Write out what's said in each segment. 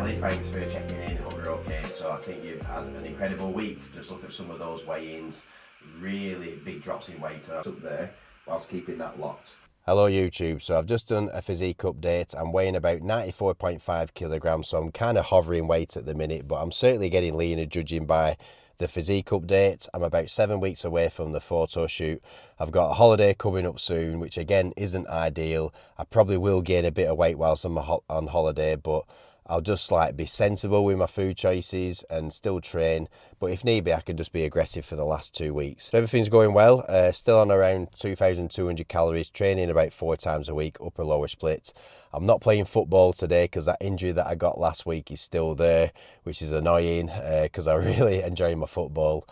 Charlie, thanks for checking in. Hope you're okay. So I think you've had an incredible week. Just look at some of those weigh-ins. Really big drops in weight up there whilst keeping that locked. Hello YouTube, so I've just done a physique update. I'm weighing about 94.5 kilograms, so I'm kind of hovering weight at the minute, but I'm certainly getting leaner judging by the physique update. I'm about 7 weeks away from the photo shoot. I've got a holiday coming up soon, which again isn't ideal. I probably will gain a bit of weight whilst I'm on holiday, but I'll just be sensible with my food choices and still train. But if need be, I can just be aggressive for the last 2 weeks. So everything's going well. Still on around 2,200 calories, training about 4 times a week, upper lower split. I'm not playing football today because that injury that I got last week is still there, which is annoying because I really enjoy my football.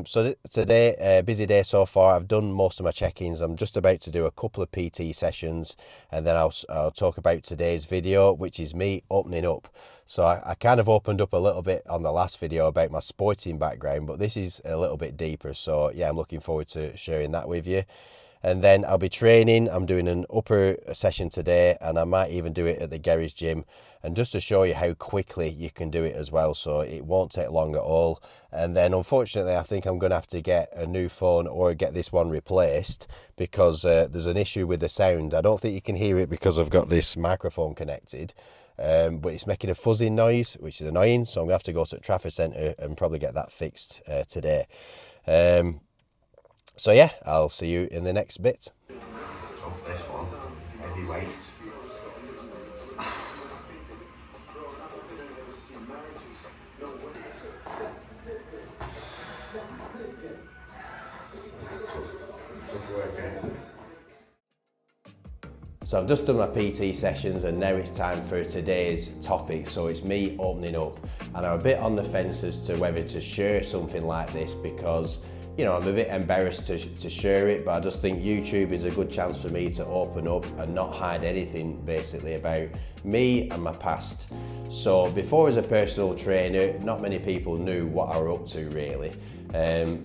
So today, busy day so far. I've done most of my check-ins. I'm just about to do a couple of PT sessions, and then I'll talk about today's video, which is me opening up. So I kind of opened up a little bit on the last video about my sporting background, but this is a little bit deeper. So yeah, I'm looking forward to sharing that with you. And then I'll be training. I'm doing an upper session today, and I might even do it at the garage gym, and just to show you how quickly you can do it as well, so it won't take long at all. And then unfortunately I think I'm going to have to get a new phone or get this one replaced because there's an issue with the sound. I don't think you can hear it because I've got this microphone connected, but it's making a fuzzing noise, which is annoying, so I'm going to have to go to the traffic centre and probably get that fixed today. So yeah, I'll see you in the next bit. Off this one, heavy weight. So I've just done my PT sessions, and now it's time for today's topic. So it's me opening up, and I'm a bit on the fence as to whether to share something like this because, you know, I'm a bit embarrassed to share it, but I just think YouTube is a good chance for me to open up and not hide anything basically about me and my past. So before as a personal trainer, not many people knew what I were up to really.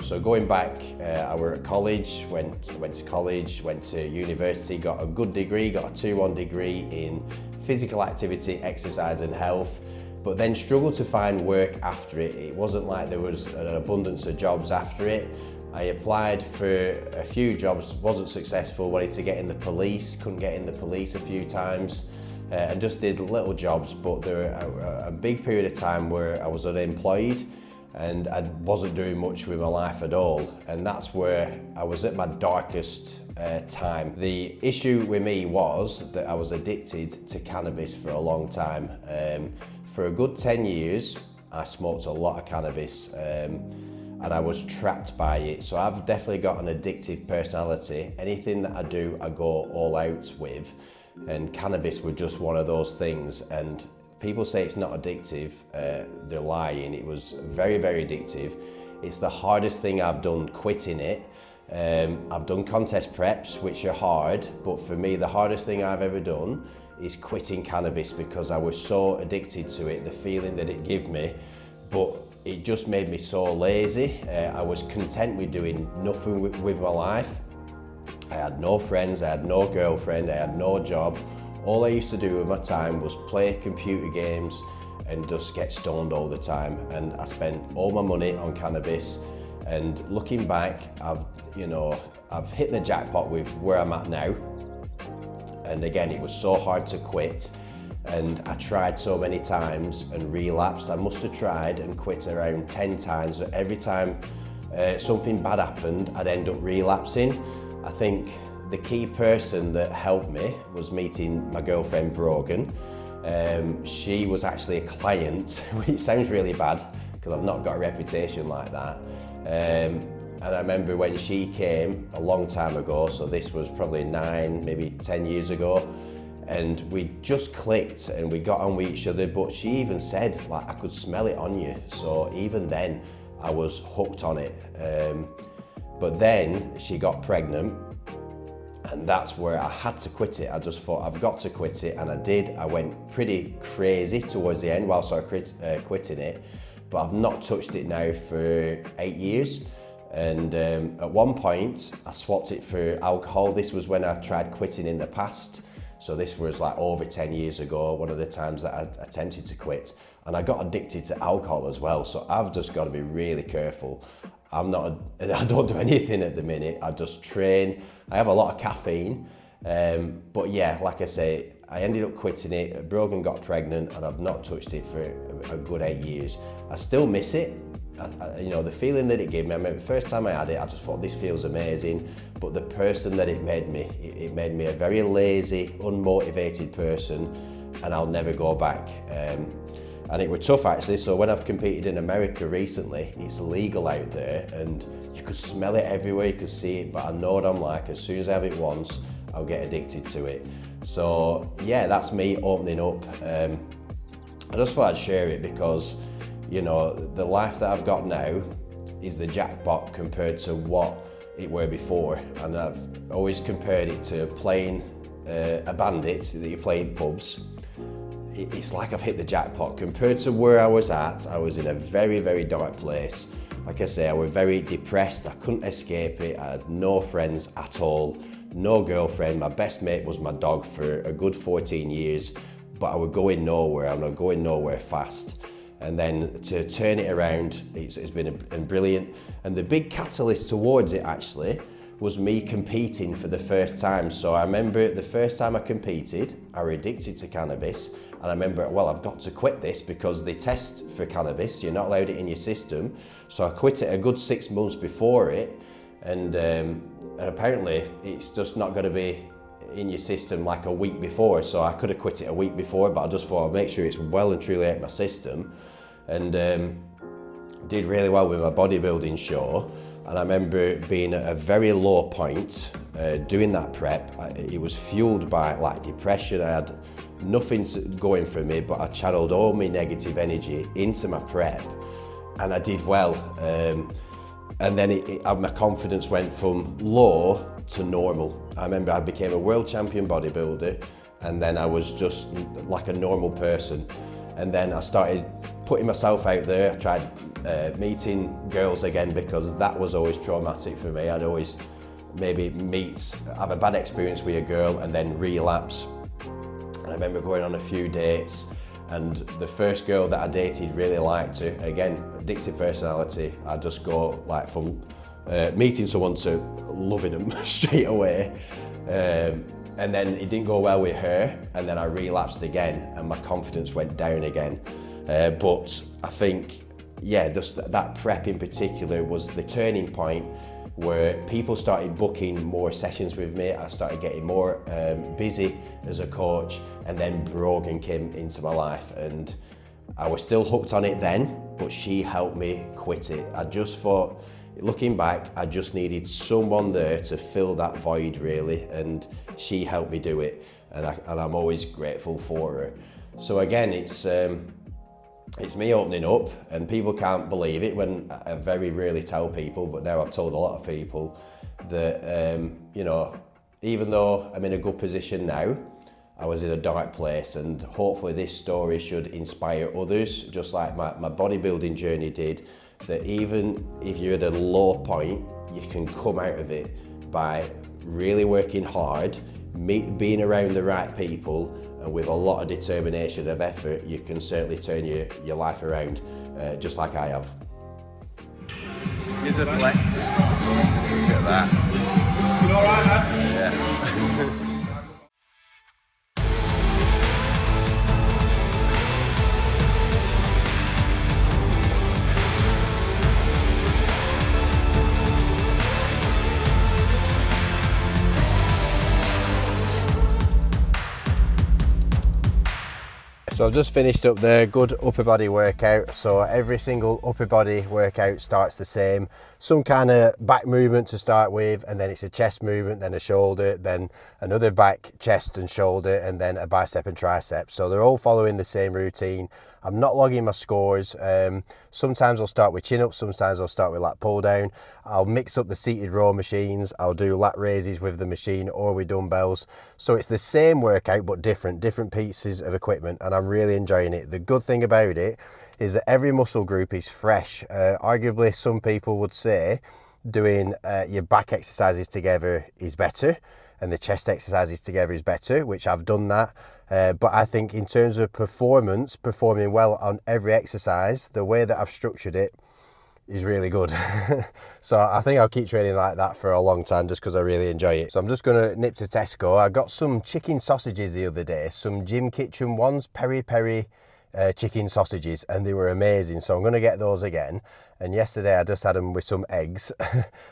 So going back, I were at college, went to college, went to university, got a good degree, got a 2-1 degree in physical activity, exercise and health, but then struggled to find work after it. It wasn't like there was an abundance of jobs after it. I applied for a few jobs, wasn't successful, wanted to get in the police, couldn't get in the police a few times, and just did little jobs, but there were a big period of time where I was unemployed and I wasn't doing much with my life at all, and that's where I was at my darkest time. The issue with me was that I was addicted to cannabis for a long time. For a good 10 years, I smoked a lot of cannabis and I was trapped by it. So I've definitely got an addictive personality. Anything that I do, I go all out with, and cannabis was just one of those things. And people say it's not addictive, they're lying. It was very, very addictive. It's the hardest thing I've done quitting it. I've done contest preps, which are hard, but for me, the hardest thing I've ever done is quitting cannabis because I was so addicted to it, the feeling that it gave me, but it just made me so lazy. I was content with doing nothing with my life. I had no friends, I had no girlfriend, I had no job. All I used to do with my time was play computer games and just get stoned all the time. And I spent all my money on cannabis. And looking back, I've hit the jackpot with where I'm at now. And again, it was so hard to quit. And I tried so many times and relapsed. I must have tried and quit around 10 times. But every time something bad happened, I'd end up relapsing. I think the key person that helped me was meeting my girlfriend Brogan. She was actually a client, which sounds really bad because I've not got a reputation like that. And I remember when she came a long time ago, so this was probably 9, maybe 10 years ago, and we just clicked and we got on with each other, but she even said, I could smell it on you. So even then I was hooked on it. But then she got pregnant, and that's where I had to quit it. I just thought, I've got to quit it, and I did. I went pretty crazy towards the end whilst I was quitting it, but I've not touched it now for 8 years. And at one point, I swapped it for alcohol. This was when I tried quitting in the past. So this was like over 10 years ago, one of the times that I attempted to quit. And I got addicted to alcohol as well. So I've just got to be really careful. I don't do anything at the minute. I just train. I have a lot of caffeine. But yeah, like I say, I ended up quitting it. Brogan got pregnant and I've not touched it for a good 8 years. I still miss it. You know, the feeling that it gave me, I remember the first time I had it, I just thought this feels amazing. But the person that it made me a very lazy, unmotivated person, and I'll never go back. And it was tough actually. So when I've competed in America recently, it's legal out there and you could smell it everywhere, you could see it, but I know what I'm like. As soon as I have it once, I'll get addicted to it. So yeah, that's me opening up. I just thought I'd share it because, you know, the life that I've got now is the jackpot compared to what it were before. And I've always compared it to playing a bandit that you play in pubs. It's like I've hit the jackpot. Compared to where I was at, I was in a very, very dark place. Like I say, I was very depressed. I couldn't escape it. I had no friends at all, no girlfriend. My best mate was my dog for a good 14 years, but I was going nowhere. I'm not going nowhere fast. And then to turn it around, it's been brilliant. And the big catalyst towards it actually was me competing for the first time. So I remember the first time I competed, I was addicted to cannabis. And I remember, well, I've got to quit this because they test for cannabis. You're not allowed it in your system. So I quit it a good 6 months before it. And apparently it's just not going to be in your system like a week before. So I could have quit it a week before, but I just thought I'd make sure it's well and truly out of my system. And did really well with my bodybuilding show. And I remember being at a very low point doing that prep. It was fueled by like depression. I had nothing going for me, but I channeled all my negative energy into my prep and I did well. And then my confidence went from low to normal. I remember I became a world champion bodybuilder and then I was just like a normal person. And then I started putting myself out there. I tried meeting girls again because that was always traumatic for me. I'd always maybe have a bad experience with a girl and then relapse. And I remember going on a few dates and the first girl that I dated really liked her. Again, addictive personality. I just go like from meeting someone to loving them straight away. And then it didn't go well with her and then I relapsed again and my confidence went down again. But I think, yeah, just that prep in particular was the turning point where people started booking more sessions with me. I started getting more busy as a coach and then Brogan came into my life and I was still hooked on it then, but she helped me quit it. I just thought, looking back, I just needed someone there to fill that void really, and she helped me do it, and I'm always grateful for her. So again, it's me opening up, and people can't believe it when I very rarely tell people, but now I've told a lot of people that, you know, even though I'm in a good position now, I was in a dark place, and hopefully this story should inspire others, just like my bodybuilding journey did, that even if you're at a low point, you can come out of it by really working hard, being around the right people, and with a lot of determination and effort, you can certainly turn your life around, just like I have. Here's a flex. Look at that. You all right, man? Yeah. So I've just finished up the good upper body workout. So every single upper body workout starts the same. Some kind of back movement to start with, and then it's a chest movement, then a shoulder, then another back, chest and shoulder, and then a bicep and tricep. So they're all following the same routine. I'm not logging my scores. Sometimes I'll start with chin ups, sometimes I'll start with lat pull down. I'll mix up the seated row machines. I'll do lat raises with the machine or with dumbbells. So it's the same workout, but different pieces of equipment, and I'm really enjoying it. The good thing about it is that every muscle group is fresh. Arguably, some people would say doing your back exercises together is better. and the chest exercises together is better, which I've done that. But I think in terms of performance, performing well on every exercise, the way that I've structured it is really good. So I think I'll keep training like that for a long time just because I really enjoy it. So I'm just going to nip to Tesco. I got some chicken sausages the other day, some Jim Kitchen ones, peri peri chicken sausages, and they were amazing. So I'm going to get those again. And yesterday I just had them with some eggs.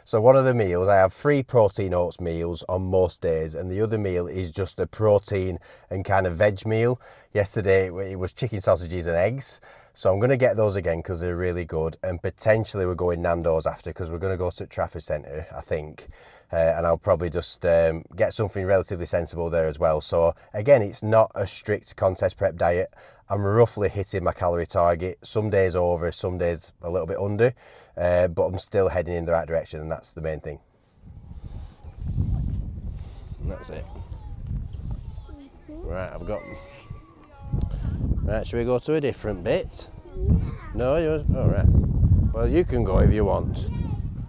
So one of the meals, I have 3 protein oats meals on most days, and the other meal is just a protein and kind of veg meal. Yesterday it was chicken sausages and eggs. So I'm going to get those again because they're really good, and potentially we're going Nando's after because we're going to go to Trafford Centre, I think. And I'll probably just get something relatively sensible there as well. So again, it's not a strict contest prep diet. I'm roughly hitting my calorie target, some days over, some days a little bit under, but I'm still heading in the right direction, and that's the main thing. And that's it. Right, I've got... Right, shall we go to a different bit? No, you're... all right. Well, you can go if you want.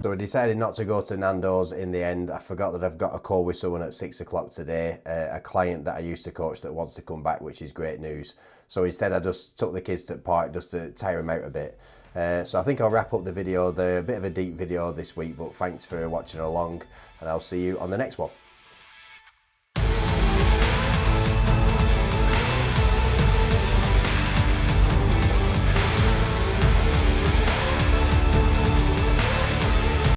So I decided not to go to Nando's in the end. I forgot that I've got a call with someone at 6 o'clock today, a client that I used to coach that wants to come back, which is great news. So instead I just took the kids to the park just to tire them out a bit. So I think I'll wrap up the video there. A bit of a deep video this week, but thanks for watching along, and I'll see you on the next one.